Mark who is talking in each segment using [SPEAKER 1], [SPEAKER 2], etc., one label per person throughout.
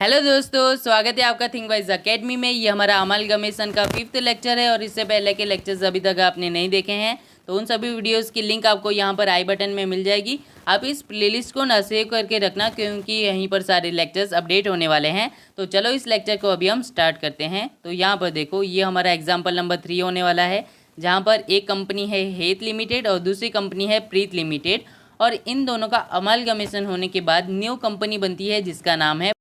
[SPEAKER 1] Hello दोस्तों, स्वागत है आपका थिंक वाइज अकेडमी में। ये हमारा अमालगमेशन का 5th लेक्चर है और इससे पहले के लेक्चर्स अभी तक आपने नहीं देखे हैं तो उन सभी वीडियोस की लिंक आपको यहाँ पर आई बटन में मिल जाएगी। आप इस प्लेलिस्ट को ना सेव करके रखना क्योंकि यहीं पर सारे लेक्चर्स अपडेट होने वाले हैं। तो चलो इस लेक्चर को अभी हम स्टार्ट करते हैं। तो यहाँ पर देखो, ये हमारा एग्जाम्पल नंबर 3 होने वाला है, जहाँ पर एक कंपनी है हेथ लिमिटेड और दूसरी कंपनी है प्रीत लिमिटेड, और इन दोनों का अमालगमेशन होने के बाद न्यू कंपनी बनती है जिसका नाम है।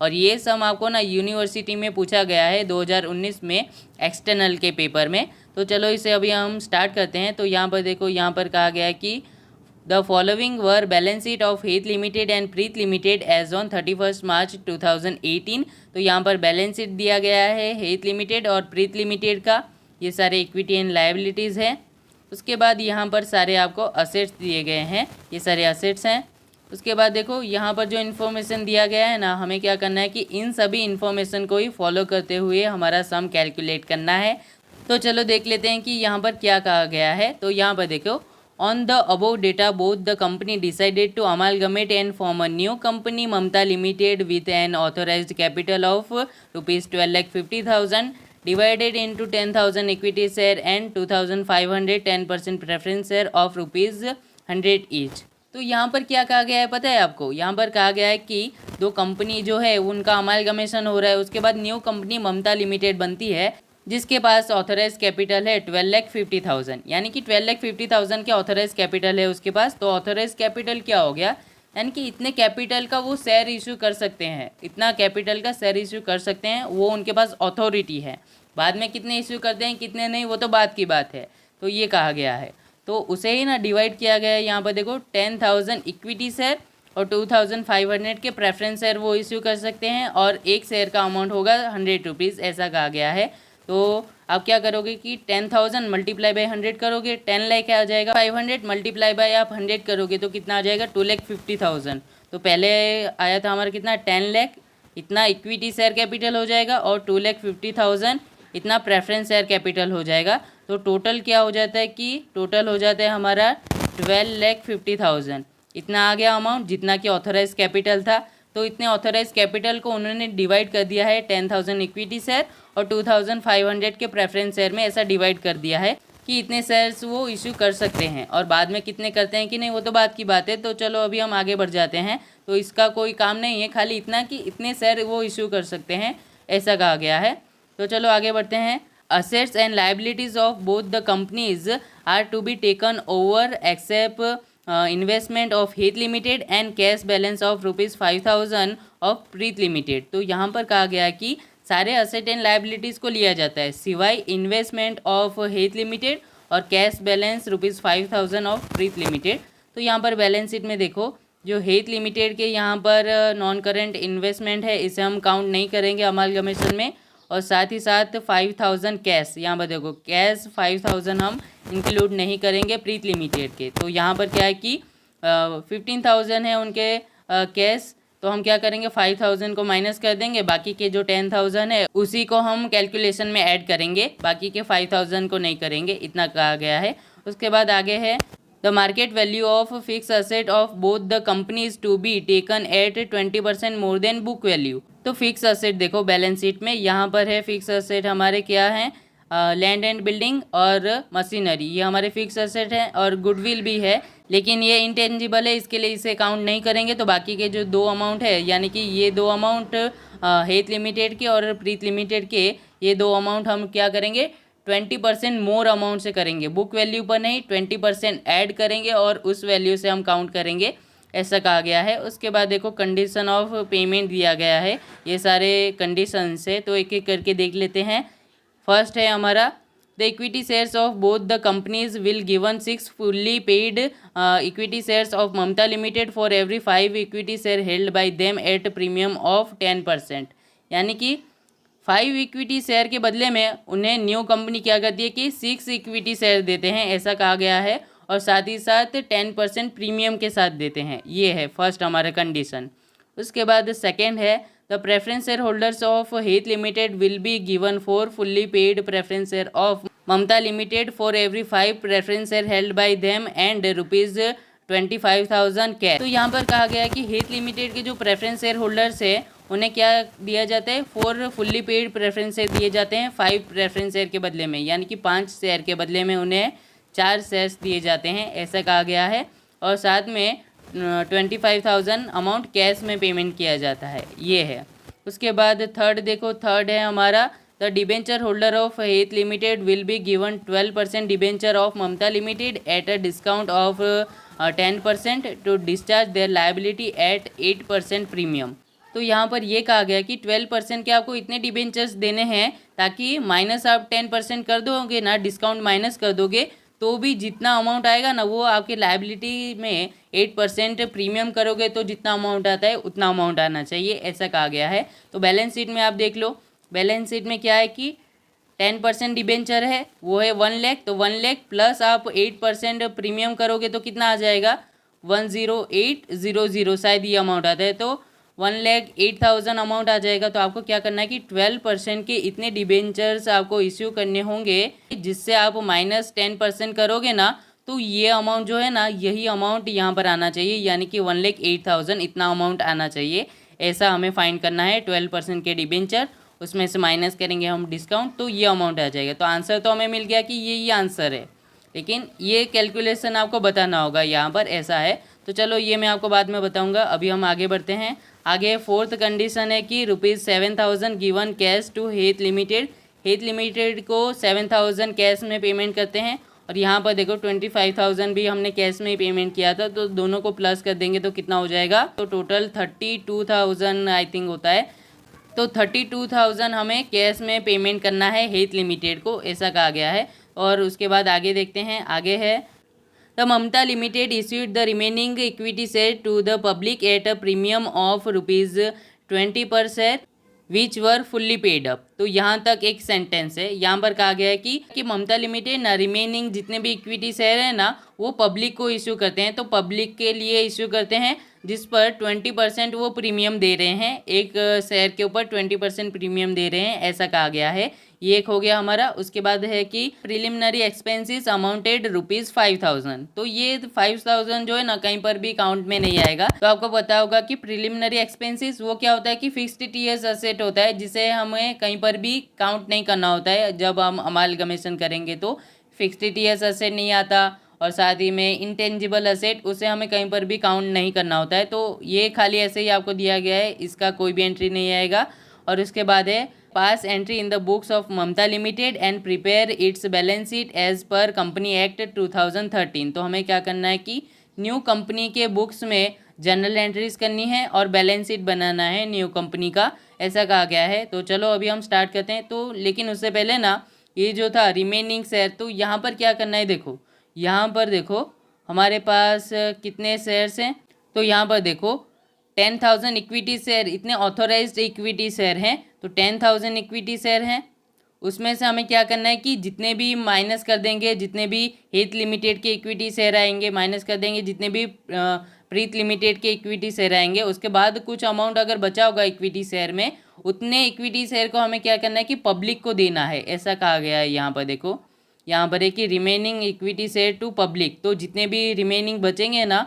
[SPEAKER 1] और ये सम आपको ना यूनिवर्सिटी में पूछा गया है 2019 में एक्सटर्नल के पेपर में। तो चलो इसे अभी हम स्टार्ट करते हैं। तो यहाँ पर देखो, यहाँ पर कहा गया है कि the following were balance sheet of Heath Limited and Preet Limited as on 31 March 2018। तो यहाँ पर बैलेंस शीट दिया गया है हेथ लिमिटेड और प्रीत लिमिटेड का। ये सारे इक्विटी एंड लायबिलिटीज़ हैं। उसके बाद यहाँ पर सारे आपको असेट्स दिए गए हैं, ये सारे असेट्स हैं। उसके बाद देखो, यहाँ पर जो इन्फॉर्मेशन दिया गया है ना, हमें क्या करना है कि इन सभी इन्फॉर्मेशन को ही फॉलो करते हुए हमारा सम कैलकुलेट करना है। तो चलो देख लेते हैं कि यहाँ पर क्या कहा गया है। तो यहाँ पर देखो, on the above data both the company decided to amalgamate and form a new company Mamta limited with an authorised capital of ₹12,50,000 divided into 10,000 equity share and 2,500 10% preference share of ₹100 each। तो यहाँ पर क्या कहा गया है पता है आपको? यहाँ पर कहा गया है कि दो कंपनी जो है उनका अमालगमेशन हो रहा है, उसके बाद न्यू कंपनी ममता लिमिटेड बनती है जिसके पास ऑथराइज कैपिटल है 12,50,000, यानी कि 12,50,000 के ऑथराइज कैपिटल है उसके पास। तो ऑथराइज कैपिटल क्या हो गया, यानी कि इतने कैपिटल का वो शेयर इशू कर सकते हैं, इतना कैपिटल का शेयर इशू कर सकते हैं, वो उनके पास अथॉरिटी है। बाद में कितने इशू करते हैं कितने नहीं वो तो बात की बात है। तो ये कहा गया है, तो उसे ही ना डिवाइड किया गया है। यहाँ पर देखो 10,000 इक्विटी शेयर और 2,500 के प्रेफरेंस शेयर वो इशू कर सकते हैं, और एक शेयर का अमाउंट होगा ₹100, ऐसा कहा गया है। तो आप क्या करोगे कि 10,000 मल्टीप्लाई बाई 100 करोगे, 10 लाख आ जाएगा। 500 मल्टीप्लाई बाई आप 100 करोगे तो कितना आ जाएगा, 2,50,000। तो पहले आया था हमारा कितना, 10 लाख, इतना इक्विटी शेयर कैपिटल हो जाएगा, और 2,50,000 इतना प्रेफरेंस शेयर कैपिटल हो जाएगा। तो टोटल क्या हो जाता है कि टोटल हो जाता है हमारा 12,50,000। इतना आ गया अमाउंट जितना कि ऑथराइज कैपिटल था। तो इतने ऑथराइज कैपिटल को उन्होंने डिवाइड कर दिया है 10,000 इक्विटी शेयर और 2,500 के प्रेफरेंस शेयर में, ऐसा डिवाइड कर दिया है कि इतने शेयर्स वो इशू कर सकते हैं। और बाद में कितने करते हैं कि नहीं वो तो बात की बात है। तो चलो अभी हम आगे बढ़ जाते हैं। तो इसका कोई काम नहीं है, खाली इतना कि इतने शेयर वो इशू कर सकते हैं, ऐसा कहा गया है। तो चलो आगे बढ़ते हैं। Assets and liabilities of both the companies are to be taken over except investment of Heath Limited and cash balance of ₹5,000 of Preet Limited। तो यहाँ पर कहा गया है कि सारे असेट एंड लाइबिलिटीज़ को लिया जाता है सिवाय इन्वेस्टमेंट ऑफ हेथ लिमिटेड और cash balance ₹5,000 of Preet limited. तो यहाँ पर बैलेंस शीट में देखो, जो हेथ लिमिटेड के यहाँ पर नॉन करेंट इन्वेस्टमेंट है, इसे हम काउंट नहीं करेंगे अमालगमेशन में। और साथ ही साथ 5,000 कैश, यहाँ पर देखो कैश 5,000 हम इंक्लूड नहीं करेंगे प्रीत लिमिटेड के। तो यहाँ पर क्या है कि 15,000 है उनके कैश, तो हम क्या करेंगे 5,000 को माइनस कर देंगे, बाकी के जो 10,000 है उसी को हम कैलकुलेशन में ऐड करेंगे, बाकी के 5,000 को नहीं करेंगे, इतना कहा गया है। उसके बाद आगे है the market value of fix asset of both the companies to be taken at 20% more than book value. तो फिक्स असेट देखो बैलेंस शीट में यहाँ पर है, फिक्स असेट हमारे क्या हैं, लैंड एंड बिल्डिंग और मशीनरी, ये हमारे फिक्स असेट हैं, और गुडविल भी है, लेकिन ये इंटेंजिबल है, इसके लिए इसे काउंट नहीं करेंगे। तो बाकी के जो दो अमाउंट है, यानी कि ये दो अमाउंट हेथ लिमिटेड के और प्रीत लिमिटेड के, ये दो अमाउंट हम क्या करेंगे 20% मोर अमाउंट से करेंगे, बुक वैल्यू पर नहीं, 20% ऐड करेंगे और उस वैल्यू से हम काउंट करेंगे, ऐसा कहा गया है। उसके बाद देखो कंडीशन ऑफ पेमेंट दिया गया है, ये सारे कंडीशन है, तो एक एक करके देख लेते हैं। फर्स्ट है हमारा the equity shares of both the companies will given 6 fully paid equity shares of Mamta Limited for every 5 equity share held by them at premium of 10%। यानी कि 5 इक्विटी शेयर के बदले में उन्हें न्यू कंपनी क्या करती है कि 6 इक्विटी शेयर देते हैं, ऐसा कहा गया है, और साथ ही साथ 10% प्रीमियम के साथ देते हैं। ये है फर्स्ट हमारा कंडीशन। उसके बाद सेकेंड है the preference share holders of Heath Limited will be given 4 fully paid preference share of Mamta Limited for every 5 preference share held by them and 25,000 cash. तो यहाँ पर कहा गया है कि हेथ लिमिटेड के जो प्रेफरेंस शेयर होल्डर्स है उन्हें क्या दिया जाता है, 4 फुल्ली पेड प्रेफरेंस शेयर दिए जाते हैं 5 प्रेफरेंस शेयर के बदले में, यानी कि 5 शेयर के बदले में उन्हें 4 शेयर्स दिए जाते हैं, ऐसा कहा गया है। और साथ में 25,000 अमाउंट कैश में पेमेंट किया जाता है, ये है। उसके बाद थर्ड देखो, थर्ड है हमारा the debenture holder of Heath Limited will be given 12% debenture of Mamta Limited at a discount of 10% to discharge their liability at 8% premium. तो यहाँ पर ये कहा गया कि 12% के आपको इतने डिबेंचर्स देने हैं ताकि माइनस आप 10% कर दोगे ना, डिस्काउंट माइनस कर दोगे तो भी जितना अमाउंट आएगा ना वो आपकी लायबिलिटी में 8% प्रीमियम करोगे तो जितना अमाउंट आता है उतना अमाउंट आना चाहिए, ऐसा कहा गया है। तो बैलेंस शीट में आप देख लो, बैलेंस शीट में क्या है कि 10% डिबेंचर है वो है 1 लाख, तो 1 लाख प्लस आप 8% प्रीमियम करोगे तो कितना आ जाएगा 10800, शायद ये अमाउंट आता है, तो 1,08,000 अमाउंट आ जाएगा। तो आपको क्या करना है कि 12% के इतने डिबेंचर्स आपको इश्यू करने होंगे जिससे आप -10% करोगे ना, तो ये अमाउंट जो है ना यही अमाउंट यहाँ पर आना चाहिए, यानी कि 1,08,000 इतना अमाउंट आना चाहिए, ऐसा हमें फाइंड करना है। 12% के डिबेंचर, उसमें से माइनस करेंगे हम डिस्काउंट तो ये अमाउंट आ जाएगा। तो आंसर तो हमें मिल गया कि ये आंसर है, लेकिन ये कैलकुलेशन आपको बताना होगा, यहाँ पर ऐसा है। तो चलो ये मैं आपको बाद में बताऊंगा, अभी हम आगे बढ़ते हैं। आगे फोर्थ कंडीशन है कि ₹7,000 given cash to Heath Limited, Heath Limited को 7,000 कैश में पेमेंट करते हैं। और यहाँ पर देखो 25,000 भी हमने कैश में ही पेमेंट किया था, तो दोनों को प्लस कर देंगे तो कितना हो जाएगा, तो टोटल 32,000 आई थिंक होता है। तो 32,000 हमें कैश में पेमेंट करना है हेथ लिमिटेड को, ऐसा कहा गया है। और उसके बाद आगे देखते हैं, आगे है the Mamta Limited issued the remaining equity share to the public at a premium of ₹20 per share which were fully paid up. तो यहाँ तक एक सेंटेंस है, यहाँ पर कहा गया है कि ममता लिमिटेड ना रिमेनिंग जितने भी इक्विटी शेयर है ना वो पब्लिक को इश्यू करते हैं, तो पब्लिक के लिए इश्यू करते हैं जिस पर 20% वो प्रीमियम दे रहे हैं, एक शेयर के ऊपर 20% प्रीमियम दे रहे हैं, ऐसा कहा गया है। ये एक हो गया हमारा। उसके बाद है कि प्रिलिमिनरी एक्सपेंसेस अमाउंटेड ₹5,000, तो ये 5,000 जो है ना कहीं पर भी काउंट में नहीं आएगा। तो आपको पता होगा कि प्रिलिमिनरी एक्सपेंसेस वो क्या होता है कि फिक्स्ड टीएस असेट होता है जिसे हमें कहीं पर भी काउंट नहीं करना होता है। जब हम अमालगमेशन करेंगे तो फिक्स्ड टीएस असेट नहीं आता, और साथ ही में इंटेंजिबल असेट उसे हमें कहीं पर भी काउंट नहीं करना होता है। तो ये खाली ऐसे ही आपको दिया गया है, इसका कोई भी एंट्री नहीं आएगा। और उसके बाद है pass entry in the books of Mamta limited and prepare its balance sheet as per company act 2013। तो हमें क्या करना है कि न्यू कंपनी के बुक्स में जनरल एंट्रीज करनी है और बैलेंस शीट बनाना है न्यू कंपनी का, ऐसा कहा गया है। तो चलो अभी हम स्टार्ट करते हैं। तो लेकिन उससे पहले ना ये जो था रिमेनिंग शेयर, तो यहाँ पर क्या करना है, देखो यहाँ पर देखो हमारे पास कितने शेयर्स हैं, तो यहाँ पर देखो 10,000 इक्विटी शेयर, इतने ऑथोराइज्ड इक्विटी शेयर हैं, तो 10,000 इक्विटी शेयर हैं। उसमें से हमें क्या करना है कि जितने भी माइनस कर देंगे, जितने भी हेथ लिमिटेड के इक्विटी शेयर आएंगे माइनस कर देंगे, जितने भी प्रीत लिमिटेड के इक्विटी शेयर आएंगे, उसके बाद कुछ अमाउंट अगर बचा होगा इक्विटी शेयर में, उतने इक्विटी शेयर को हमें क्या करना है कि पब्लिक को देना है, ऐसा कहा गया है। यहाँ पर देखो, यहाँ पर है कि remaining equity share to public, तो जितने भी रिमेनिंग बचेंगे ना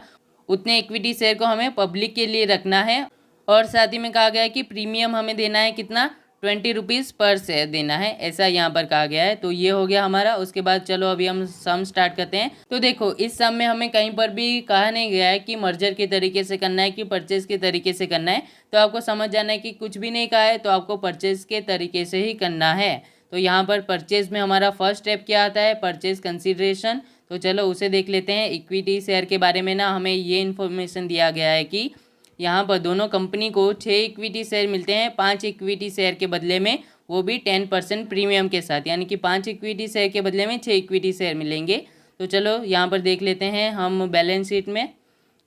[SPEAKER 1] उतने इक्विटी शेयर को हमें पब्लिक के लिए रखना है। और साथ ही में कहा गया है कि प्रीमियम हमें देना है कितना, ₹20 पर शेयर देना है, ऐसा यहाँ पर कहा गया है। तो ये हो गया हमारा। उसके बाद चलो अभी हम सम स्टार्ट करते हैं। तो देखो इस सम में हमें कहीं पर भी कहा नहीं गया है कि मर्जर के तरीके से करना है कि परचेज के तरीके से करना है। तो आपको समझ जाना है कि कुछ भी नहीं कहा है तो आपको परचेज के तरीके से ही करना है। तो यहाँ पर परचेज में हमारा फर्स्ट स्टेप क्या आता है, परचेज कंसिडरेशन। तो चलो उसे देख लेते हैं। इक्विटी शेयर के बारे में ना हमें ये इन्फॉर्मेशन दिया गया है कि यहाँ पर दोनों कंपनी को 6 इक्विटी शेयर मिलते हैं 5 इक्विटी शेयर के बदले में, वो भी 10% प्रीमियम के साथ, यानी कि 5 इक्विटी शेयर के बदले में 6 इक्विटी शेयर मिलेंगे। तो चलो यहाँ पर देख लेते हैं हम बैलेंस शीट में।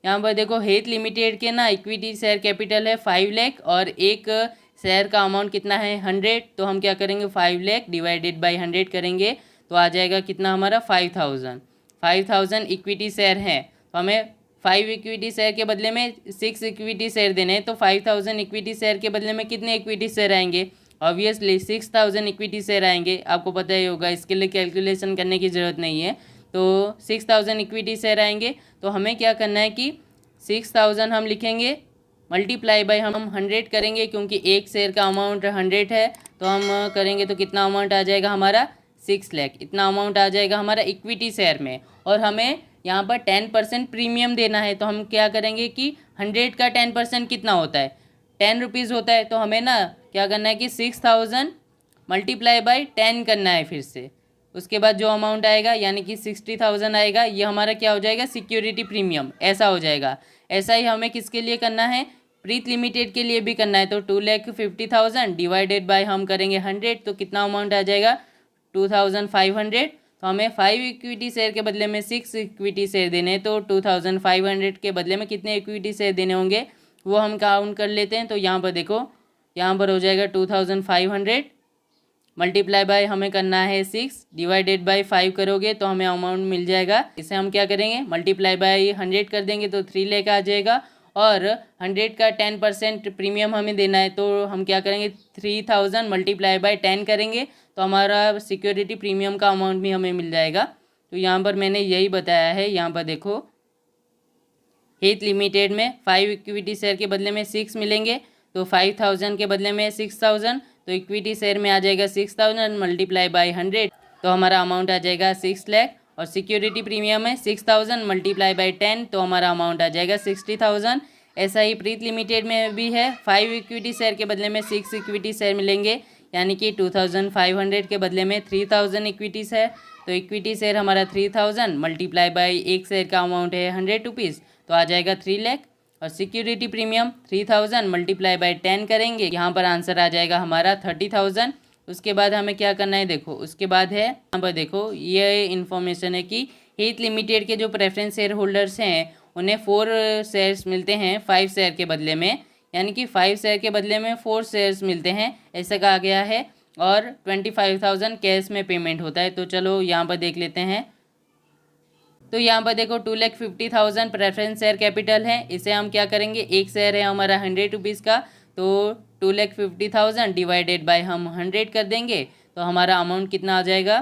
[SPEAKER 1] यहाँ पर देखो हेथ लिमिटेड के ना इक्विटी शेयर कैपिटल है 5 लाख और एक शेयर का अमाउंट कितना है 100। तो हम क्या करेंगे 5 लाख डिवाइडेड बाई 100 करेंगे तो आ जाएगा कितना हमारा 5,000 इक्विटी शेयर हैं। तो हमें 5 इक्विटी शेयर के बदले में 6 इक्विटी शेयर देने हैं। तो 5,000 इक्विटी शेयर के बदले में कितने इक्विटी शेयर आएंगे, ऑब्वियसली 6,000 इक्विटी शेयर आएंगे। आपको पता ही होगा, इसके लिए कैलकुलेशन करने की ज़रूरत नहीं है। तो 6000 इक्विटी शेयर आएंगे। तो हमें क्या करना है कि 6000 हम लिखेंगे, मल्टीप्लाई बाय हम 100 करेंगे, क्योंकि एक शेयर का अमाउंट 100 है। तो हम करेंगे तो कितना अमाउंट आ जाएगा हमारा 6 लाख, इतना अमाउंट आ जाएगा हमारा इक्विटी शेयर में। और हमें यहाँ पर 10% प्रीमियम देना है। तो हम क्या करेंगे कि 100 का 10% कितना होता है, 10 रुपीज़ होता है। तो हमें ना क्या करना है कि 6000 मल्टीप्लाई बाय 10 करना है फिर से। उसके बाद जो अमाउंट आएगा यानी कि 60,000 आएगा, ये हमारा क्या हो जाएगा सिक्योरिटी प्रीमियम, ऐसा हो जाएगा। ऐसा ही हमें किसके लिए करना है, प्रीत लिमिटेड के लिए भी करना है। तो 2,50,000 डिवाइडेड बाय हम करेंगे 100, तो कितना अमाउंट आ जाएगा 2500। तो हमें 5 इक्विटी शेयर के बदले में 6 इक्विटी शेयर देने हैं। तो 2500 के बदले में कितने इक्विटी शेयर देने होंगे वो हम काउंट कर लेते हैं। तो यहाँ पर देखो, यहाँ पर हो जाएगा 2500 मल्टीप्लाई बाय हमें करना है 6 डिवाइडेड बाय 5 करोगे तो हमें अमाउंट मिल जाएगा। इसे हम क्या करेंगे, मल्टीप्लाई बाय 100 कर देंगे तो 3 लाख आ जाएगा। और 100 का 10% प्रीमियम हमें देना है। तो हम क्या करेंगे 3000 मल्टीप्लाई बाय 10 करेंगे तो हमारा सिक्योरिटी प्रीमियम का अमाउंट भी हमें मिल जाएगा। तो यहाँ पर मैंने यही बताया है। यहाँ पर देखो, हेथ लिमिटेड में 5 इक्विटी शेयर के बदले में 6 मिलेंगे, तो 5000 के बदले में 6000, तो इक्विटी शेयर में आ जाएगा 6000 मल्टीप्लाई बाय 100, तो हमारा अमाउंट आ जाएगा 6 लाख। और सिक्योरिटी प्रीमियम है 6000 मल्टीप्लाई बाय 10, तो हमारा अमाउंट आ जाएगा 60,000। ऐसा ही प्रीत लिमिटेड में भी है, 5 इक्विटी शेयर के बदले में 6 इक्विटी शेयर मिलेंगे, यानी कि 2500 के बदले में 3000 इक्विटी शेयर। तो इक्विटी शेयर हमारा 3000 मल्टीप्लाई बाय एक शेयर का अमाउंट है 100 रुपीज़, तो आ जाएगा 3 लाख। और सिक्योरिटी प्रीमियम 3000 मल्टीप्लाई बाय 10 करेंगे, यहाँ पर आंसर आ जाएगा हमारा 30,000। उसके बाद हमें क्या करना है, देखो उसके बाद है यहाँ पर देखो ये इन्फॉर्मेशन है कि हेथ लिमिटेड के जो प्रेफरेंस शेयर होल्डर्स हैं उन्हें 4 शेयर्स मिलते हैं 5 शेयर के बदले में, यानी कि 5 शेयर के बदले में 4 शेयर्स मिलते हैं, ऐसा कहा गया है। और 25,000 कैश में पेमेंट होता है। तो चलो यहाँ पर देख लेते हैं। तो यहाँ पर देखो 2,50,000 प्रेफरेंस शेयर कैपिटल है। इसे हम क्या करेंगे, एक शेयर है हमारा 100 रुपीज़ का, तो 2,50,000 डिवाइडेड बाय हम 100 कर देंगे, तो हमारा अमाउंट कितना आ जाएगा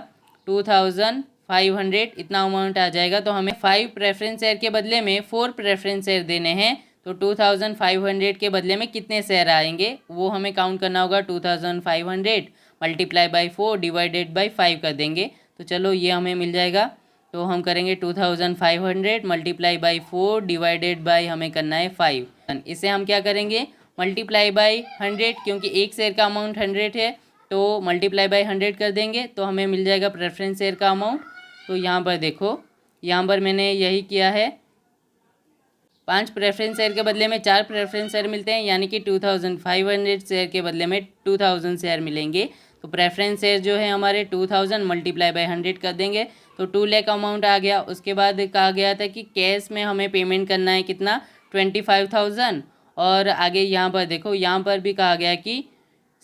[SPEAKER 1] 2500, इतना अमाउंट आ जाएगा। तो हमें 5 प्रेफरेंस शेयर के बदले में 4 प्रेफरेंस शेयर देने हैं। तो 2500 के बदले में कितने शेयर आएंगे वो हमें काउंट करना होगा। 2500 मल्टीप्लाई बाय 4 डिवाइडेड बाय 5 कर देंगे, तो चलो ये हमें मिल जाएगा। तो हम करेंगे 2500 मल्टीप्लाई बाई 4 डिवाइडेड बाई हमें करना है 5। इसे हम क्या करेंगे मल्टीप्लाई बाई 100, क्योंकि एक शेयर का अमाउंट 100 है, तो मल्टीप्लाई बाई 100 कर देंगे तो हमें मिल जाएगा प्रेफरेंस शेयर का अमाउंट। तो यहाँ पर देखो, यहाँ पर मैंने यही किया है, 5 प्रेफरेंस शेयर के बदले में 4 प्रेफरेंस शेयर मिलते हैं, यानी कि 2500 शेयर के बदले में 2000 शेयर मिलेंगे। तो प्रेफरेंस शेयर जो है हमारे 2000 मल्टीप्लाई बाय 100 कर देंगे तो 2 लाख अमाउंट आ गया। उसके बाद कहा गया था कि कैश में हमें पेमेंट करना है कितना 25,000। और आगे यहाँ पर देखो, यहाँ पर भी कहा गया कि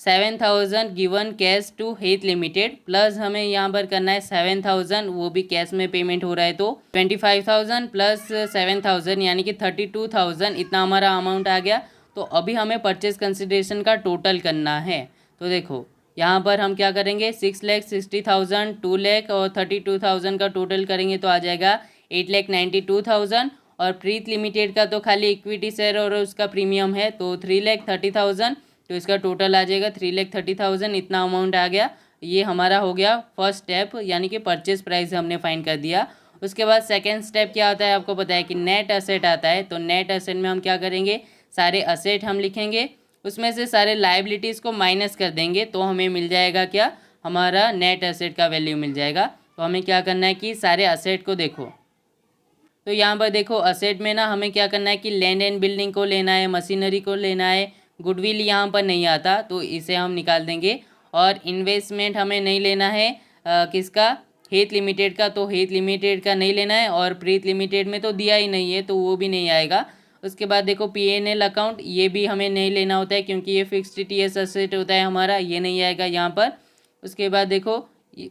[SPEAKER 1] 7,000 given cash to Heath Limited, plus हमें यहाँ पर करना है 7,000, वो भी कैश में पेमेंट हो रहा है। तो 25,000 प्लस 7,000 यानी कि 32,000, इतना हमारा अमाउंट आ गया। तो अभी हमें परचेज कंसिडरेशन का टोटल करना है। तो देखो यहाँ पर हम क्या करेंगे 6,60,000, 2 लाख और 32,000 का टोटल करेंगे तो आ जाएगा 8,92,000। और प्रीत लिमिटेड का तो खाली इक्विटी शेयर और उसका प्रीमियम है, तो 3,30,000, तो इसका टोटल आ जाएगा 3,30,000, इतना अमाउंट आ गया। ये हमारा हो गया फर्स्ट स्टेप, यानी कि परचेज प्राइस हमने फाइंड कर दिया। उसके बाद सेकेंड स्टेप क्या आता है, आपको पता है कि नेट असेट आता है। तो नेट असेट में हम क्या करेंगे, सारे असेट हम लिखेंगे, उसमें से सारे लाइबिलिटीज़ को माइनस कर देंगे, तो हमें मिल जाएगा क्या, हमारा नेट असेट का वैल्यू मिल जाएगा। तो हमें क्या करना है कि सारे असेट को देखो, तो यहाँ पर देखो असेट में ना हमें क्या करना है कि लैंड एंड बिल्डिंग को लेना है, मशीनरी को लेना है, गुडविल यहाँ पर नहीं आता तो इसे हम निकाल देंगे। और इन्वेस्टमेंट हमें नहीं लेना है किसका, हेथ लिमिटेड का, तो हेथ लिमिटेड का नहीं लेना है। और प्रीत लिमिटेड में तो दिया ही नहीं है तो वो भी नहीं आएगा। उसके बाद देखो P&L अकाउंट, ये भी हमें नहीं लेना होता है क्योंकि ये फिक्स्ड TS असेट होता है हमारा, ये नहीं आएगा यहाँ पर। उसके बाद देखो,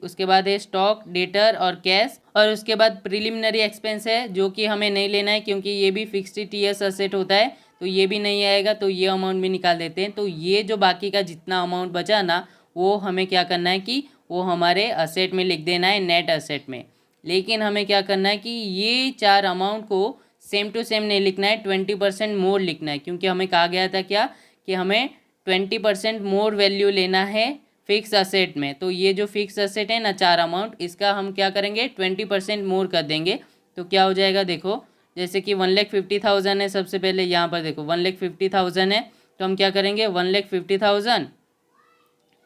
[SPEAKER 1] उसके बाद है स्टॉक, डेटर और कैश। और उसके बाद प्रिलिमिनरी एक्सपेंस है जो कि हमें नहीं लेना है क्योंकि ये भी फिक्स्ड TS असेट होता है, तो ये भी नहीं आएगा, तो ये अमाउंट भी निकाल देते हैं। तो ये जो बाकी का जितना अमाउंट बचा ना, वो हमें क्या करना है कि वो हमारे असेट में लिख देना है, नेट असेट में। लेकिन हमें क्या करना है कि ये 4 अमाउंट को सेम टू सेम नहीं लिखना है, 20% मोर लिखना है, क्योंकि हमें कहा गया था क्या कि हमें 20% मोर वैल्यू लेना है फिक्स असेट में। तो ये जो फिक्स असेट है ना 4 अमाउंट, इसका हम क्या करेंगे 20% मोर कर देंगे। तो क्या हो जाएगा देखो, जैसे कि 1,50,000 है, सबसे पहले यहाँ पर देखो 1,50,000 है, तो हम क्या करेंगे 1,50,000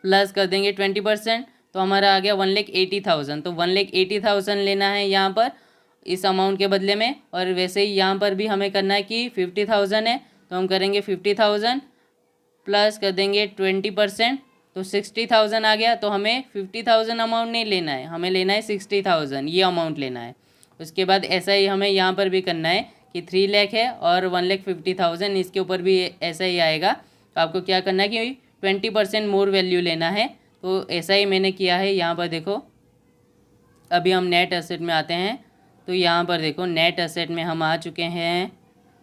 [SPEAKER 1] प्लस कर देंगे 20%, तो हमारा आ गया 1,80,000। तो 1,80,000 लेना है यहाँ पर इस अमाउंट के बदले में। और वैसे ही यहाँ पर भी हमें करना है कि 50,000 है, तो हम करेंगे 50,000 प्लस कर देंगे 20%, तो 60,000 आ गया। तो हमें 50,000 अमाउंट नहीं लेना है, हमें लेना है 60,000 ये अमाउंट लेना है। उसके बाद ऐसा ही हमें यहाँ पर भी करना है कि 3 लाख है और 1,50,000, इसके ऊपर भी ऐसा ही आएगा। तो आपको क्या करना है कि 20% मोर वैल्यू लेना है। तो ऐसा ही मैंने किया है। यहाँ पर देखो अभी हम नेट एसेट में आते हैं, तो यहाँ पर देखो नेट एसेट में हम आ चुके हैं,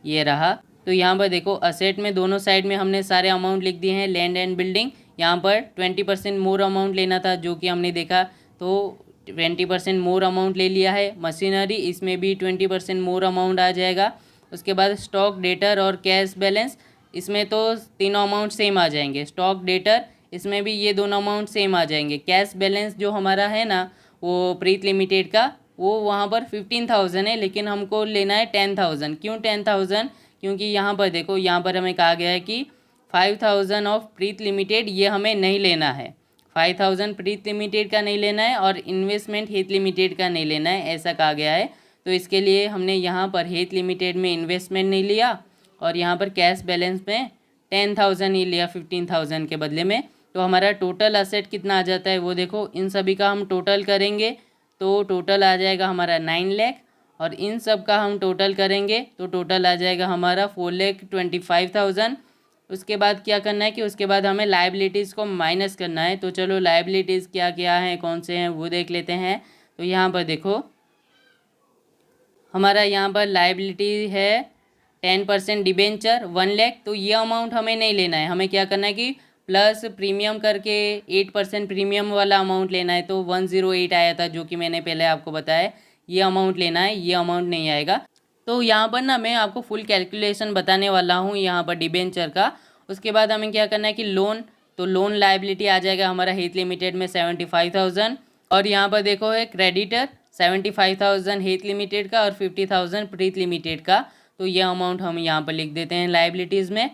[SPEAKER 1] ये रहा। तो यहाँ पर देखो असेट में दोनों साइड में हमने सारे अमाउंट लिख दिए हैं। लैंड एंड बिल्डिंग यहाँ पर 20% मोर अमाउंट लेना था, जो कि हमने देखा, तो 20% मोर अमाउंट ले लिया है। मशीनरी इसमें भी 20% मोर अमाउंट आ जाएगा। उसके बाद स्टॉक, डेटर और कैश बैलेंस, इसमें तो तीनों अमाउंट सेम आ जाएंगे। स्टॉक, डेटर, इसमें भी ये दोनों अमाउंट सेम आ जाएंगे। कैश बैलेंस जो हमारा है ना वो प्रीत लिमिटेड का, वो वहाँ पर 15,000 है, लेकिन हमको लेना है 10,000। क्यों 10,000? क्योंकि यहाँ पर देखो, यहाँ पर हमें कहा गया है कि 5,000 ऑफ प्रीत लिमिटेड ये हमें नहीं लेना है। 5,000 प्रीत लिमिटेड का नहीं लेना है और इन्वेस्टमेंट हेत लिमिटेड का नहीं लेना है, ऐसा कहा गया है। तो इसके लिए हमने यहाँ पर हेत लिमिटेड में इन्वेस्टमेंट नहीं लिया और यहाँ पर कैश बैलेंस में 10,000 ही लिया 15,000 के बदले में। तो हमारा टोटल असेट कितना आ जाता है वो देखो, इन सभी का हम टोटल करेंगे तो टोटल आ जाएगा हमारा 9 लाख, और इन सब का हम टोटल करेंगे तो टोटल आ जाएगा हमारा 4,25,000। उसके बाद क्या करना है कि उसके बाद हमें लायबिलिटीज़ को माइनस करना है। तो चलो लायबिलिटीज़ क्या क्या हैं, कौन से हैं वो देख लेते हैं। तो यहाँ पर देखो हमारा यहाँ पर लायबिलिटी है 10% डिबेंचर 1 लाख। तो ये अमाउंट हमें नहीं लेना है, हमें क्या करना है कि प्लस प्रीमियम करके 8% प्रीमियम वाला अमाउंट लेना है। तो 108 आया था, जो कि मैंने पहले आपको बताया, ये अमाउंट लेना है, ये अमाउंट नहीं आएगा। तो यहाँ पर ना मैं आपको फुल कैलकुलेशन बताने वाला हूँ यहाँ पर डिबेंचर का। उसके बाद हमें क्या करना है कि लोन, तो लोन लायबिलिटी आ जाएगा हमारा हेत लिमिटेड में 75,000, और यहाँ पर देखो है क्रेडिटर 75,000 हेत लिमिटेड का और 50,000 प्रीत लिमिटेड का। तो ये अमाउंट हम यहाँ पर लिख देते हैं लायबिलिटीज़ में।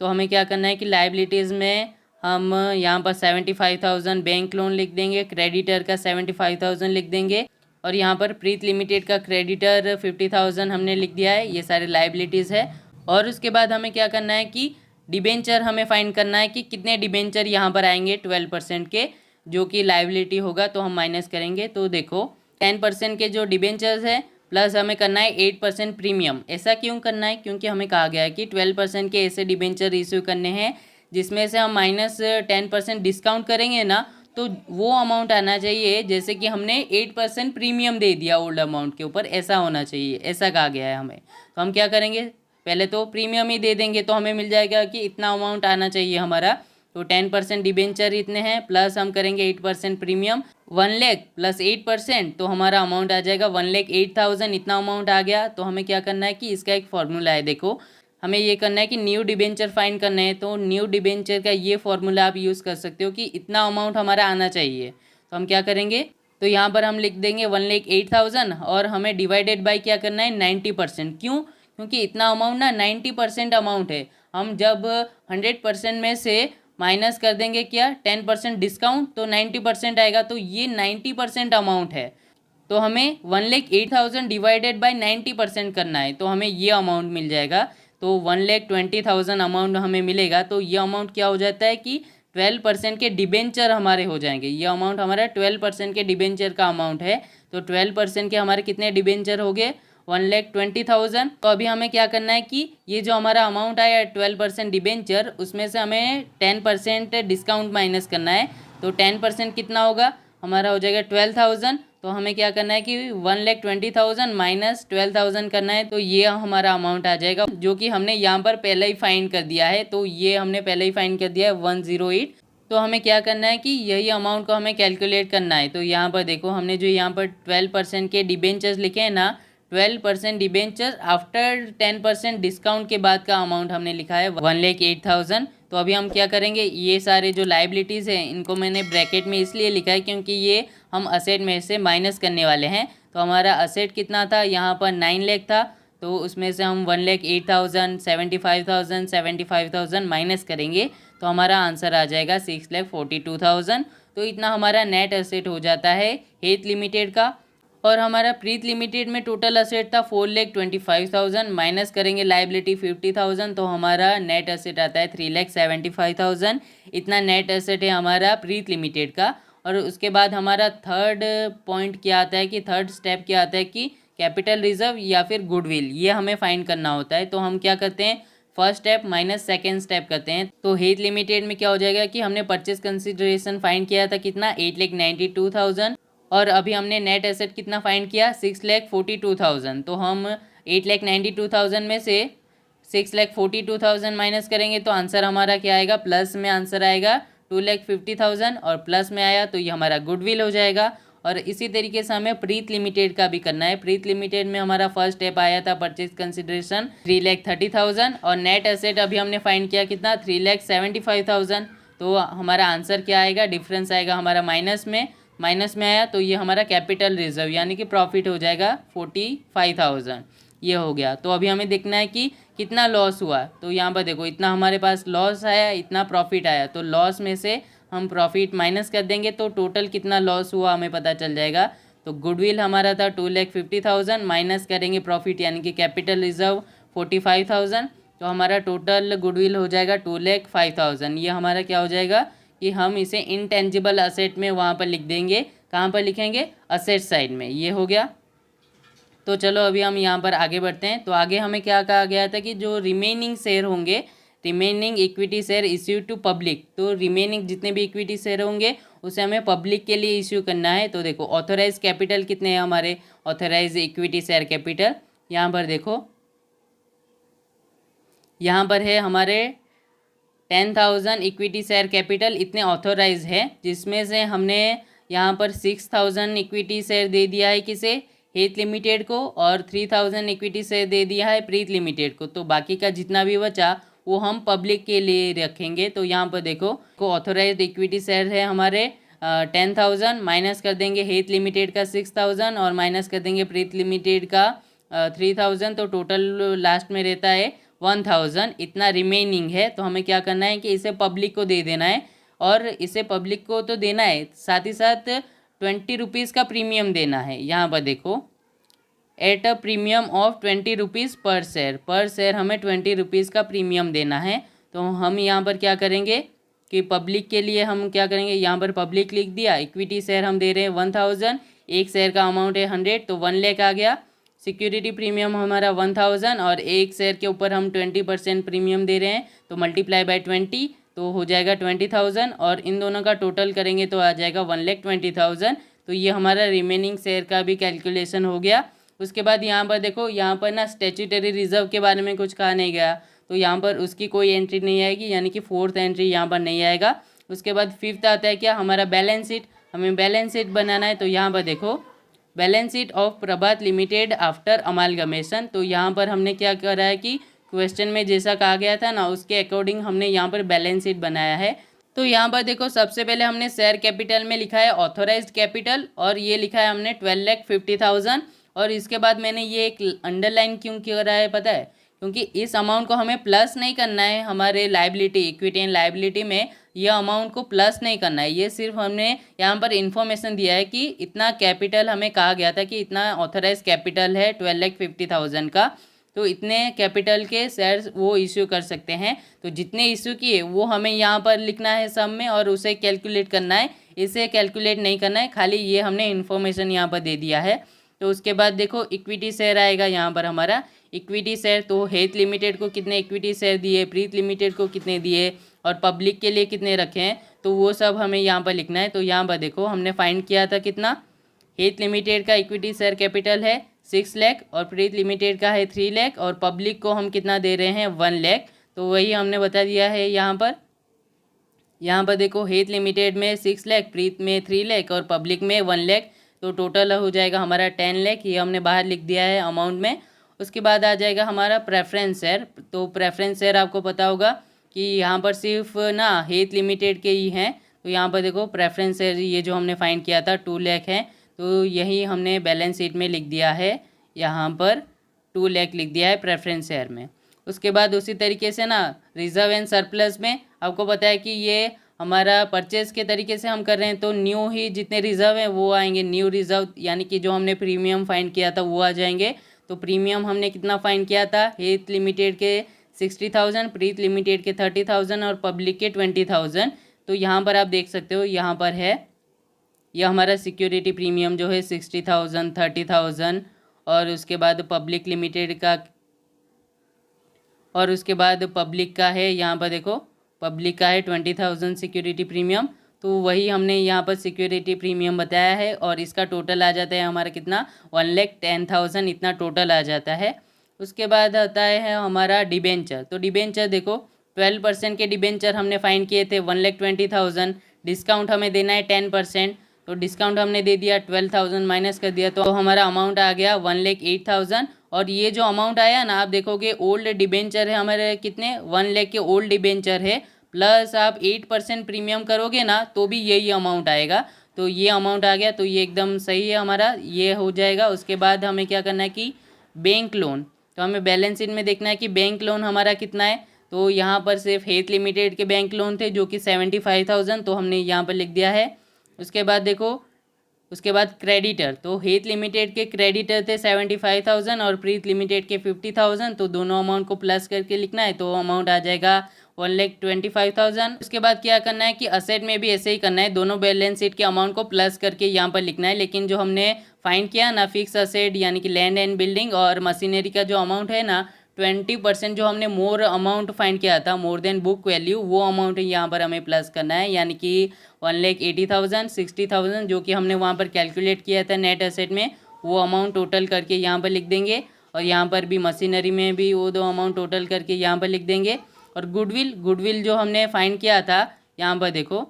[SPEAKER 1] तो हमें क्या करना है कि लायबिलिटीज़ में हम यहाँ पर 75,000 बैंक लोन लिख देंगे, क्रेडिटर का 75,000 लिख देंगे, और यहाँ पर प्रीत लिमिटेड का क्रेडिटर 50,000 हमने लिख दिया है। ये सारे लायबिलिटीज़ है। और उसके बाद हमें क्या करना है कि डिबेंचर हमें फाइंड करना है कि कितने डिबेंचर यहाँ पर आएंगे 12% के, जो कि लायबिलिटी होगा, तो हम माइनस करेंगे। तो देखो 10% के जो डिबेंचर्स है प्लस हमें करना है 8% प्रीमियम। ऐसा क्यों करना है? क्योंकि हमें कहा गया है कि 12% के ऐसे डिबेंचर इश्यू करने हैं जिसमें से हम -10% डिस्काउंट करेंगे ना, तो वो अमाउंट आना चाहिए जैसे कि हमने 8% प्रीमियम दे दिया ओल्ड अमाउंट के ऊपर, ऐसा होना चाहिए, ऐसा कहा गया है हमें। तो हम क्या करेंगे, पहले तो प्रीमियम ही दे देंगे, तो हमें मिल जाएगा कि इतना अमाउंट आना चाहिए हमारा। तो 10% डिबेंचर इतने हैं, प्लस हम करेंगे 8% प्रीमियम, 1 लाख प्लस 8%, तो हमारा अमाउंट आ जाएगा 1,08,000। इतना अमाउंट आ गया। तो हमें क्या करना है कि इसका एक फॉर्मूला है, देखो हमें ये करना है कि न्यू डिबेंचर फाइंड करना है। तो न्यू डिबेंचर का ये फॉर्मूला आप यूज़ कर सकते हो कि इतना अमाउंट हमारा आना चाहिए। तो हम क्या करेंगे, तो यहाँ पर हम लिख देंगे 1,08,000 और हमें डिवाइडेड बाय क्या करना है 90%। क्यों? क्योंकि इतना अमाउंट ना 90% अमाउंट है। हम जब 100% में से माइनस कर देंगे क्या 10% डिस्काउंट, तो 90% आएगा। तो ये 90% अमाउंट है। तो हमें 1,08,000 डिवाइडेड बाय 90% करना है, तो हमें ये अमाउंट मिल जाएगा। तो 1,20,000 अमाउंट हमें मिलेगा। तो ये अमाउंट क्या हो जाता है कि 12% के डिबेंचर हमारे हो जाएंगे। ये अमाउंट हमारा 12% के डिबेंचर का अमाउंट है। तो 12% के हमारे कितने डिबेंचर हो गए 1,20,000। तो अभी हमें क्या करना है कि ये जो हमारा अमाउंट आया 12% डिबेंचर, उसमें से हमें 10% डिस्काउंट माइनस करना है। तो 10% कितना होगा हमारा, हो जाएगा 12,000। तो हमें क्या करना है कि 1,20,000 माइनस 12,000 करना है। तो ये हमारा अमाउंट आ जाएगा, जो कि हमने यहाँ पर पहले ही फाइंड कर दिया है। तो ये हमने पहले ही फाइंड कर दिया है 108। तो हमें क्या करना है कि यही अमाउंट को हमें कैलकुलेट करना है। तो यहाँ पर देखो हमने जो यहाँ पर 12% के डिबेंचर्स लिखे हैं ना, 12% डिबेंचर आफ्टर 10% डिस्काउंट के बाद का अमाउंट हमने लिखा है 1,08,000। तो अभी हम क्या करेंगे, ये सारे जो लाइबिलिटीज़ हैं इनको मैंने ब्रैकेट में इसलिए लिखा है क्योंकि ये हम असेट में से माइनस करने वाले हैं। तो हमारा असेट कितना था, यहाँ पर 9 लाख था, तो उसमें से हम 1,08,000, 75,000, 75,000 माइनस करेंगे तो हमारा आंसर आ जाएगा 6,42,000। तो इतना हमारा नेट एसेट हो जाता है हेथ लिमिटेड का। और हमारा प्रीत लिमिटेड में टोटल असेट था 4,25,000, माइनस करेंगे लाइबिलिटी 50,000, तो हमारा नेट एसेट आता है 3,75,000। इतना नेट एसेट है हमारा प्रीत लिमिटेड का। और उसके बाद हमारा थर्ड पॉइंट क्या आता है कि थर्ड स्टेप क्या आता है कि कैपिटल रिजर्व या फिर गुडविल, ये हमें फाइंड करना होता है। तो हम क्या करते हैं, first step minus second step करते हैं। तो हेथ लिमिटेड में क्या हो जाएगा कि हमने परचेज कंसिडरेशन फाइंड किया था कितना, 8,92,000, और अभी हमने नेट एसेट कितना फाइंड किया, 6,42,000। तो हम 8,92,000 में से 6,42,000 माइनस करेंगे तो आंसर हमारा क्या आएगा, प्लस में आंसर आएगा 2,50,000, और प्लस में आया तो ये हमारा गुडविल हो जाएगा। और इसी तरीके से हमें प्रीत लिमिटेड का भी करना है। प्रीत लिमिटेड में हमारा फर्स्ट स्टेप आया था परचेज कंसिडरेशन 3,30,000, और नेट एसेट अभी हमने फाइंड किया कितना, 3,75,000। तो हमारा आंसर क्या आएगा, डिफरेंस आएगा हमारा माइनस में आया तो ये हमारा कैपिटल रिजर्व यानी कि प्रॉफिट हो जाएगा 45,000, ये हो गया। तो अभी हमें देखना है कि कितना लॉस हुआ। तो यहाँ पर देखो इतना हमारे पास लॉस आया, इतना प्रॉफिट आया, तो लॉस में से हम प्रॉफिट माइनस कर देंगे तो टोटल कितना लॉस हुआ हमें पता चल जाएगा। तो गुडविल हमारा था 2,50,000, माइनस करेंगे प्रॉफिट यानी कि कैपिटल रिजर्व 45,000, तो हमारा टोटल गुडविल हो जाएगा 2,05,000। ये हमारा क्या हो जाएगा कि हम इसे इनटेंजिबल असेट में वहाँ पर लिख देंगे। कहाँ पर लिखेंगे, असेट साइड में, ये हो गया। तो चलो अभी हम यहाँ पर आगे बढ़ते हैं। तो आगे हमें क्या कहा गया था कि जो रिमेनिंग शेयर होंगे, remaining equity share issue to public, तो रिमेनिंग जितने भी इक्विटी शेयर होंगे उसे हमें पब्लिक के लिए इश्यू करना है। तो देखो ऑथोराइज कैपिटल कितने हैं हमारे, ऑथोराइज इक्विटी शेयर कैपिटल यहाँ पर देखो, यहाँ पर है हमारे 10,000 इक्विटी शेयर कैपिटल इतने ऑथोराइज है, जिसमें से हमने यहाँ पर 6,000 इक्विटी शेयर दे दिया है किसे, हेथ लिमिटेड को, और 3,000 इक्विटी शेयर दे दिया है प्रीत लिमिटेड को। तो बाकी का जितना भी बचा वो हम पब्लिक के लिए रखेंगे। तो यहाँ पर देखो को ऑथोराइज इक्विटी शेयर है हमारे 10,000, माइनस कर देंगे हेथ लिमिटेड का 6,000 और माइनस कर देंगे प्रीत लिमिटेड का 3,000, तो टोटल लास्ट में रहता है 1,000। इतना रिमेनिंग है, तो हमें क्या करना है कि इसे पब्लिक को दे देना है, और इसे पब्लिक को तो देना है, साथ ही साथ 20 रुपीज़ का प्रीमियम देना है। यहाँ पर देखो eight a premium of 20 rupees पर शेयर हमें 20 रुपीज़ का प्रीमियम देना है। तो हम यहाँ पर क्या करेंगे कि पब्लिक के लिए हम क्या करेंगे, यहाँ पर पब्लिक लिख दिया, इक्विटी शेयर हम दे रहे हैं 1,000, एक शेयर का अमाउंट है 100, तो 1 लाख आ गया। सिक्योरिटी प्रीमियम हमारा 1,000 और एक शेयर के ऊपर हम 20% प्रीमियम दे रहे हैं, तो मल्टीप्लाई बाय 20 तो हो जाएगा 20,000, और इन दोनों का टोटल करेंगे तो आ जाएगा 1,20,000। तो ये हमारा रिमेनिंग शेयर का भी कैलकुलेशन हो गया। उसके बाद यहाँ पर देखो, यहाँ पर ना स्टैट्यूटरी रिजर्व के बारे में कुछ कहा नहीं गया, तो यहाँ पर उसकी कोई एंट्री नहीं आएगी, यानी कि फोर्थ एंट्री यहाँ पर नहीं आएगा। उसके बाद फिफ्थ आता है क्या, हमारा बैलेंस शीट, हमें बैलेंस शीट बनाना है। तो यहाँ पर देखो balance sheet of Prabhat limited after amalgamation, तो यहाँ पर हमने क्या करा है कि क्वेश्चन में जैसा कहा गया था ना उसके अकॉर्डिंग हमने यहाँ पर बैलेंस शीट बनाया है। तो यहाँ पर देखो सबसे पहले हमने शेयर कैपिटल में लिखा है ऑथोराइज्ड कैपिटल, और ये लिखा है हमने 12,50,000, और इसके बाद मैंने ये एक अंडरलाइन क्यों करा है पता है, क्योंकि इस अमाउंट को हमें प्लस नहीं करना है हमारे लाइबिलिटी, इक्विटी एंड लाइबिलिटी में यह अमाउंट को प्लस नहीं करना है। ये सिर्फ हमने यहाँ पर इन्फॉर्मेशन दिया है कि इतना कैपिटल हमें कहा गया था कि इतना ऑथराइज कैपिटल है 12,50,000 का, तो इतने कैपिटल के शेयर्स वो इश्यू कर सकते हैं। तो जितने इश्यू किए वो हमें यहाँ पर लिखना है सम में, और उसे कैलकुलेट करना है, इसे कैलकुलेट नहीं करना है, खाली ये हमने इन्फॉर्मेशन यहाँ पर दे दिया है। तो उसके बाद देखो इक्विटी शेयर आएगा यहाँ पर हमारा इक्विटी शेयर, तो हेथ लिमिटेड को कितने इक्विटी शेयर दिए, प्रीत लिमिटेड को कितने दिए, और पब्लिक के लिए कितने रखे हैं, तो वो सब हमें यहाँ पर लिखना है। तो यहाँ पर देखो हमने फाइंड किया था कितना, हेथ लिमिटेड का इक्विटी शेयर कैपिटल है 6 लाख, और प्रीत लिमिटेड का है 3 लाख, और पब्लिक को हम कितना दे रहे हैं 1 लाख, तो वही हमने बता दिया है यहाँ पर। यहाँ पर देखो हेत लिमिटेड में 6 लाख, प्रीत में 3 लाख और पब्लिक में 1 लाख, तो टोटल हो जाएगा हमारा 10 लाख। ये हमने बाहर लिख दिया है अमाउंट में। उसके बाद आ जाएगा हमारा प्रेफरेंस शेयर। तो प्रेफरेंस शेयर आपको पता होगा कि यहाँ पर सिर्फ ना हेत लिमिटेड के ही हैं। तो यहाँ पर देखो प्रेफरेंस शेयर ये जो हमने फाइंड किया था 2 लाख है, तो यही हमने बैलेंस शीट में लिख दिया है, यहाँ पर 2 लाख लिख दिया है प्रेफरेंस शेयर में। उसके बाद उसी तरीके से ना रिजर्व एंड सरप्लस में आपको पता है कि ये हमारा परचेज के तरीके से हम कर रहे हैं, तो न्यू ही जितने रिजर्व हैं वो आएंगे, न्यू रिजर्व यानी कि जो हमने प्रीमियम फाइंड किया था वो आ जाएंगे। तो प्रीमियम हमने कितना फाइंड किया था, हेत लिमिटेड के 60,000, प्रीत लिमिटेड के 30,000 और पब्लिक के 20,000। तो यहाँ पर आप देख सकते हो, यहाँ पर है यह हमारा सिक्योरिटी प्रीमियम जो है 60,000, 30,000 और उसके बाद पब्लिक लिमिटेड का, और उसके बाद पब्लिक का है, यहाँ पर देखो पब्लिक का है 20,000 सिक्योरिटी प्रीमियम। तो वही हमने यहाँ पर सिक्योरिटी प्रीमियम बताया है और इसका टोटल आ जाता है हमारा कितना, 1,10,000 इतना टोटल आ जाता है। उसके बाद आता है हमारा डिबेंचर। तो डिबेंचर देखो 12% के डिबेंचर हमने फाइंड किए थे 1,20,000, डिस्काउंट हमें देना है 10%, तो डिस्काउंट हमने दे दिया 12,000 माइनस कर दिया, तो हमारा अमाउंट आ गया 1,08,000। और ये जो अमाउंट आया ना आप देखोगे ओल्ड डिबेंचर है हमारे कितने, 1 लाख के ओल्ड डिबेंचर है, प्लस आप 8% प्रीमियम करोगे ना तो भी यही अमाउंट आएगा। तो ये अमाउंट आ गया, तो ये एकदम सही है हमारा, ये हो जाएगा। उसके बाद हमें क्या करना है कि बैंक लोन, तो हमें बैलेंस शीट में देखना है कि बैंक लोन हमारा कितना है। तो यहाँ पर सिर्फ हेत लिमिटेड के बैंक लोन थे जो कि 75,000, तो हमने यहाँ पर लिख दिया है। उसके बाद देखो, उसके बाद क्रेडिटर, तो हेत लिमिटेड के क्रेडिटर थे 75,000 और प्रीत लिमिटेड के 50,000, तो दोनों अमाउंट को प्लस करके लिखना है, तो अमाउंट आ जाएगा 1,25,000। उसके बाद क्या करना है कि असेट में भी ऐसे ही करना है, दोनों बैलेंस शीट के अमाउंट को प्लस करके यहाँ पर लिखना है। लेकिन जो हमने फाइंड किया ना फिक्स असेट यानी कि लैंड एंड बिल्डिंग और मशीनरी का जो अमाउंट है ना 20% जो हमने मोर अमाउंट फाइंड किया था, मोर देन बुक वैल्यू, वो अमाउंट यहाँ पर हमें प्लस करना है, यानी कि 1,80,000, 60,000 जो कि हमने वहाँ पर कैलकुलेट किया था नेट एसेट में, वो अमाउंट टोटल करके यहाँ पर लिख देंगे। और यहाँ पर भी मशीनरी में भी वो दो अमाउंट टोटल करके यहाँ पर लिख देंगे। और गुडविल जो हमने फाइंड किया था, यहाँ पर देखो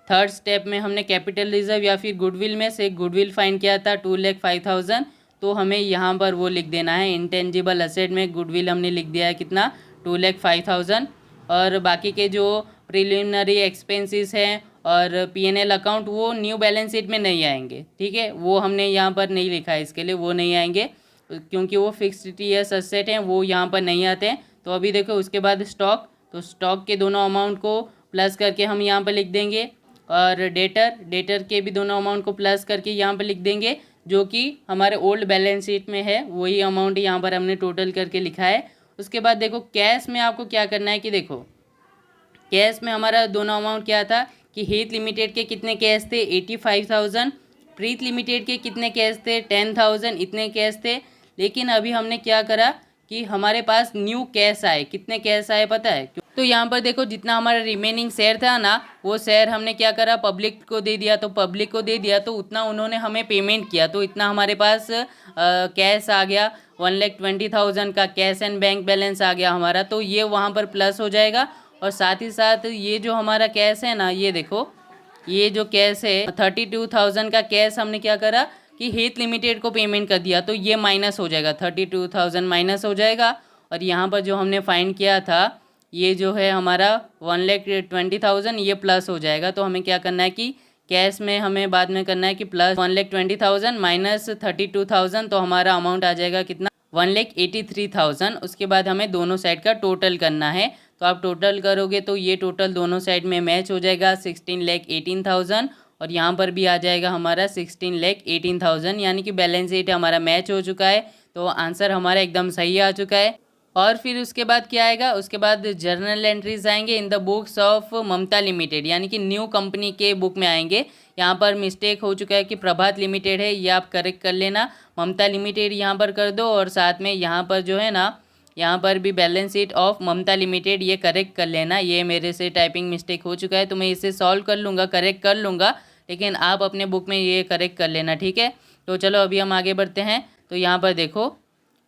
[SPEAKER 1] थर्ड स्टेप में हमने कैपिटल रिजर्व या फिर गुडविल में से गुडविल फाइंड किया था 2,05,000, तो हमें यहाँ पर वो लिख देना है। इंटेंजिबल असेट में गुडविल हमने लिख दिया है कितना, 2,05,000। और बाकी के जो प्रिलिमिनरी एक्सपेंसेस हैं और P&L अकाउंट वो न्यू बैलेंस शीट में नहीं आएंगे, ठीक है, वो हमने यहाँ पर नहीं लिखा है, इसके लिए वो नहीं आएंगे क्योंकि वो फिक्स्ड ईयर्स असेट हैं, वो यहाँ पर नहीं आते हैं। तो अभी देखो उसके बाद स्टॉक, तो स्टॉक के दोनों अमाउंट को प्लस करके हम यहाँ पर लिख देंगे। और डेटर के भी दोनों अमाउंट को प्लस करके यहाँ पर लिख देंगे, जो कि हमारे ओल्ड बैलेंस शीट में है, वही अमाउंट यहाँ पर हमने टोटल करके लिखा है। उसके बाद देखो कैश में आपको क्या करना है कि देखो कैश में हमारा दोनों अमाउंट क्या था कि हेत लिमिटेड के कितने कैश थे 85,000, प्रीत लिमिटेड के कितने कैश थे 10,000, इतने कैश थे। लेकिन अभी हमने क्या करा कि हमारे पास न्यू कैश आए, कितने कैश आए पता है, तो यहाँ पर देखो जितना हमारा रिमेनिंग शेयर था ना वो शेयर हमने क्या करा पब्लिक को दे दिया, तो पब्लिक को दे दिया तो उतना उन्होंने हमें पेमेंट किया, तो इतना हमारे पास कैश आ गया 1,20,000 का कैश एंड बैंक बैलेंस आ गया हमारा, तो ये वहाँ पर प्लस हो जाएगा। और साथ ही साथ ये जो हमारा कैश है ना, ये देखो ये जो कैश है 32,000 का कैश हमने क्या करा कि हेत लिमिटेड को पेमेंट कर दिया, तो ये माइनस हो जाएगा, 32,000 माइनस हो जाएगा। और यहाँ पर जो हमने फाइंड किया था ये जो है हमारा 1,20,000 ये प्लस हो जाएगा। तो हमें क्या करना है कि कैश में हमें बाद में करना है कि प्लस 1,20,000 माइनस 32,000, तो हमारा अमाउंट आ जाएगा कितना 1,83,000। उसके बाद हमें दोनों साइड का टोटल करना है, तो आप टोटल करोगे तो ये टोटल दोनों साइड में मैच हो जाएगा 16,18,000 और यहाँ पर भी आ जाएगा हमारा 16,18,000, यानी कि बैलेंस शीट हमारा मैच हो चुका है। तो आंसर हमारा एकदम सही आ चुका है। और फिर उसके बाद क्या आएगा, उसके बाद जर्नल एंट्रीज आएंगे in the books of Mamta Limited, यानी कि न्यू कंपनी के बुक में आएंगे। यहाँ पर मिस्टेक हो चुका है कि प्रभात लिमिटेड है, ये आप करेक्ट कर लेना, ममता लिमिटेड यहाँ पर कर दो। और साथ में यहाँ पर जो है ना यहाँ पर भी balance sheet of Mamta Limited ये करेक्ट कर लेना। ये मेरे से टाइपिंग मिस्टेक हो चुका है, तो मैं इसे सॉल्व कर लूँगा, करेक्ट कर लूँगा, लेकिन आप अपने बुक में ये करेक्ट कर लेना, ठीक है। तो चलो अभी हम आगे बढ़ते हैं। तो यहाँ पर देखो,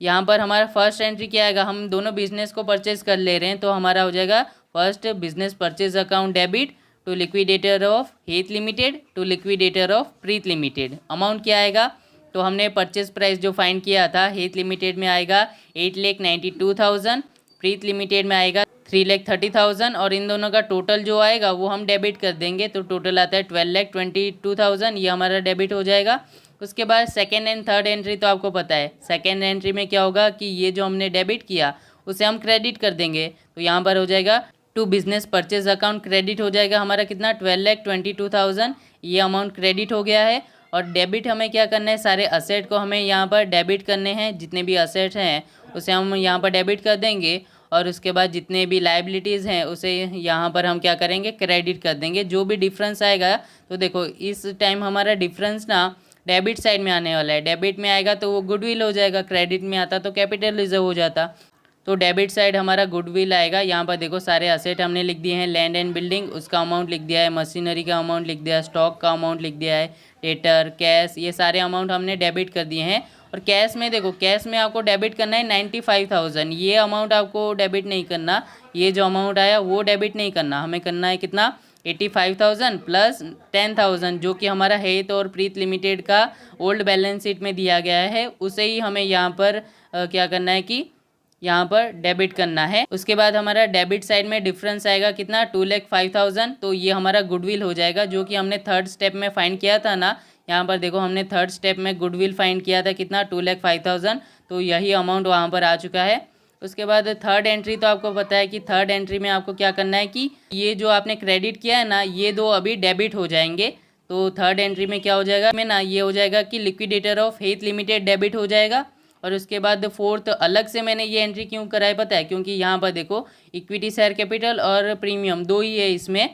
[SPEAKER 1] यहाँ पर हमारा फर्स्ट एंट्री क्या आएगा, हम दोनों बिजनेस को परचेज कर ले रहे हैं, तो हमारा हो जाएगा first business purchase account debit to liquidator of Het limited to liquidator of Preet limited. Amount क्या आएगा, तो हमने परचेज प्राइस जो फाइंड किया था हेत लिमिटेड में आएगा 8,92,000, प्रीत लिमिटेड में आएगा 3,30,000 और इन दोनों का टोटल जो आएगा वो हम डेबिट कर देंगे। तो टोटल आता है 12,22,000, ये हमारा डेबिट हो जाएगा। उसके बाद सेकेंड एंड थर्ड एंट्री तो आपको पता है, सेकेंड एंट्री में क्या होगा कि ये जो हमने डेबिट किया उसे हम क्रेडिट कर देंगे। तो यहाँ पर हो जाएगा to business purchase account credit हो जाएगा हमारा कितना 12,22,000, ये अमाउंट क्रेडिट हो गया है। और डेबिट हमें क्या करना है, सारे असेट को हमें यहाँ पर डेबिट करने हैं, जितने भी असेट हैं उसे हम यहाँ पर डेबिट कर देंगे। और उसके बाद जितने भी लाइबिलिटीज़ हैं उसे यहाँ पर हम क्या करेंगे, क्रेडिट कर देंगे। जो भी डिफरेंस आएगा, तो देखो इस टाइम हमारा डिफरेंस ना डेबिट साइड में आने वाला है। डेबिट में आएगा तो वो गुडविल हो जाएगा, क्रेडिट में आता तो कैपिटल रिजर्व हो जाता। तो डेबिट साइड हमारा गुडविल आएगा। यहाँ पर देखो सारे असेट हमने लिख दिए हैं, लैंड एंड बिल्डिंग उसका अमाउंट लिख दिया है, मशीनरी का अमाउंट लिख दिया है, स्टॉक का अमाउंट लिख दिया है, डेटर, कैश, ये सारे अमाउंट हमने डेबिट कर दिए हैं। और कैश में देखो, कैश में आपको डेबिट करना है 95,000, ये अमाउंट आपको डेबिट नहीं करना, ये जो अमाउंट आया वो डेबिट नहीं करना, हमें करना है कितना 85,000 प्लस 10,000 जो कि हमारा हेत और प्रीत लिमिटेड का ओल्ड बैलेंस शीट में दिया गया है, उसे ही हमें यहाँ पर क्या करना है कि यहाँ पर डेबिट करना है। उसके बाद हमारा डेबिट साइड में डिफरेंस आएगा कितना 2,05,000, तो ये हमारा गुडविल हो जाएगा जो कि हमने थर्ड स्टेप में फाइंड किया था ना। यहाँ पर देखो हमने थर्ड स्टेप में गुडविल फाइंड किया था कितना 2,05,000, तो यही अमाउंट वहाँ पर आ चुका है। उसके बाद थर्ड एंट्री तो आपको पता है कि थर्ड एंट्री में आपको क्या करना है कि ये जो आपने क्रेडिट किया है ना, ये दो अभी डेबिट हो जाएंगे। तो थर्ड एंट्री में क्या हो जाएगा में ना, ये हो जाएगा कि liquidator of Het limited debit हो जाएगा। और उसके बाद फोर्थ अलग से मैंने ये एंट्री क्यों कराई पता है, क्योंकि यहाँ पर देखो इक्विटी शेयर कैपिटल और प्रीमियम दो ही है इसमें,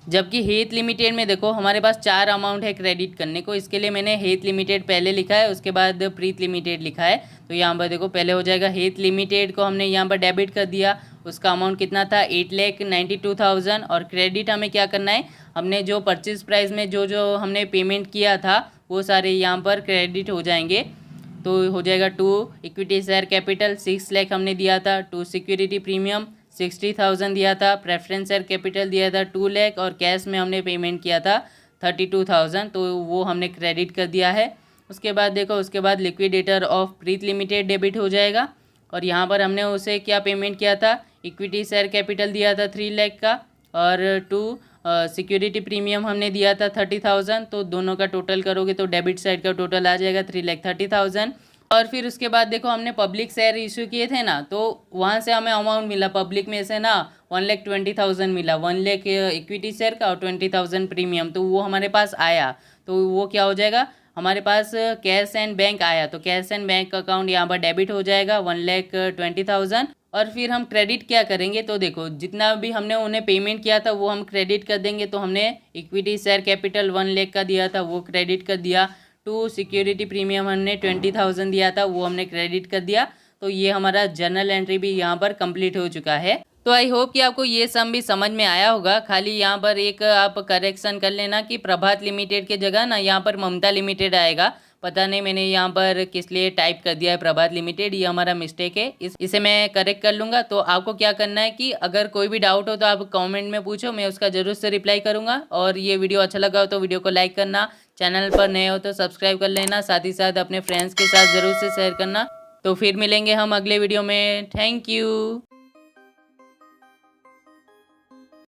[SPEAKER 1] जबकि हेत लिमिटेड में देखो हमारे पास 4 अमाउंट है क्रेडिट करने को। इसके लिए मैंने हेत लिमिटेड पहले लिखा है, उसके बाद प्रीत लिमिटेड लिखा है। तो यहाँ पर देखो पहले हो जाएगा हेत लिमिटेड को हमने यहाँ पर डेबिट कर दिया, उसका अमाउंट कितना था 8,92,000। और क्रेडिट हमें क्या करना है, हमने जो परचेज प्राइस में जो जो हमने पेमेंट किया था वो सारे यहाँ पर क्रेडिट हो जाएंगे। तो हो जाएगा 2 इक्विटी शेयर कैपिटल 6 लाख हमने दिया था, 2 सिक्योरिटी प्रीमियम 60,000 दिया था, प्रेफरेंस शेयर कैपिटल दिया था 2 लाख और कैश में हमने पेमेंट किया था 32,000, तो वो हमने क्रेडिट कर दिया है। उसके बाद देखो उसके बाद liquidator of Preet limited debit हो जाएगा। और यहाँ पर हमने उसे क्या पेमेंट किया था, इक्विटी शेयर कैपिटल दिया था 3 लाख का और 2 सिक्योरिटी प्रीमियम हमने दिया था 30,000। तो दोनों का टोटल करोगे तो डेबिट साइड का टोटल आ जाएगा 3,30,000। और फिर उसके बाद देखो हमने पब्लिक शेयर इशू किए थे ना, तो वहाँ से हमें अमाउंट मिला पब्लिक में से ना 1,20,000 मिला, 1 लाख इक्विटी शेयर का और 20,000 प्रीमियम, तो वो हमारे पास आया। तो वो क्या हो जाएगा, हमारे पास कैश एंड बैंक आया, तो कैश एंड बैंक अकाउंट यहाँ पर डेबिट हो जाएगा 1,20,000। और फिर हम क्रेडिट क्या करेंगे, तो देखो जितना भी हमने उन्हें पेमेंट किया था वो हम क्रेडिट कर देंगे। तो हमने इक्विटी शेयर कैपिटल 1 लाख का दिया था वो क्रेडिट कर दिया, 2 सिक्योरिटी प्रीमियम हमने 20,000 दिया था वो हमने क्रेडिट कर दिया। तो ये हमारा जर्नल एंट्री भी यहाँ पर कंप्लीट हो चुका है। तो आई होप कि आपको ये सम भी समझ में आया होगा। खाली यहाँ पर एक आप करेक्शन कर लेना कि प्रभात लिमिटेड के जगह ना यहाँ पर ममता लिमिटेड आएगा। पता नहीं मैंने यहाँ पर किस लिए टाइप कर दिया है प्रभात लिमिटेड, ये हमारा मिस्टेक है, इसे मैं करेक्ट कर लूँगा। तो आपको क्या करना है कि अगर कोई भी डाउट हो तो आप कमेंट में पूछो, मैं उसका जरूर से रिप्लाई करूँगा। और ये वीडियो अच्छा लगा हो तो वीडियो को लाइक करना, चैनल पर नए हो तो सब्सक्राइब कर लेना, साथ ही साथ अपने फ्रेंड्स के साथ ज़रूर से शेयर करना। तो फिर मिलेंगे हम अगले वीडियो में। Thank you.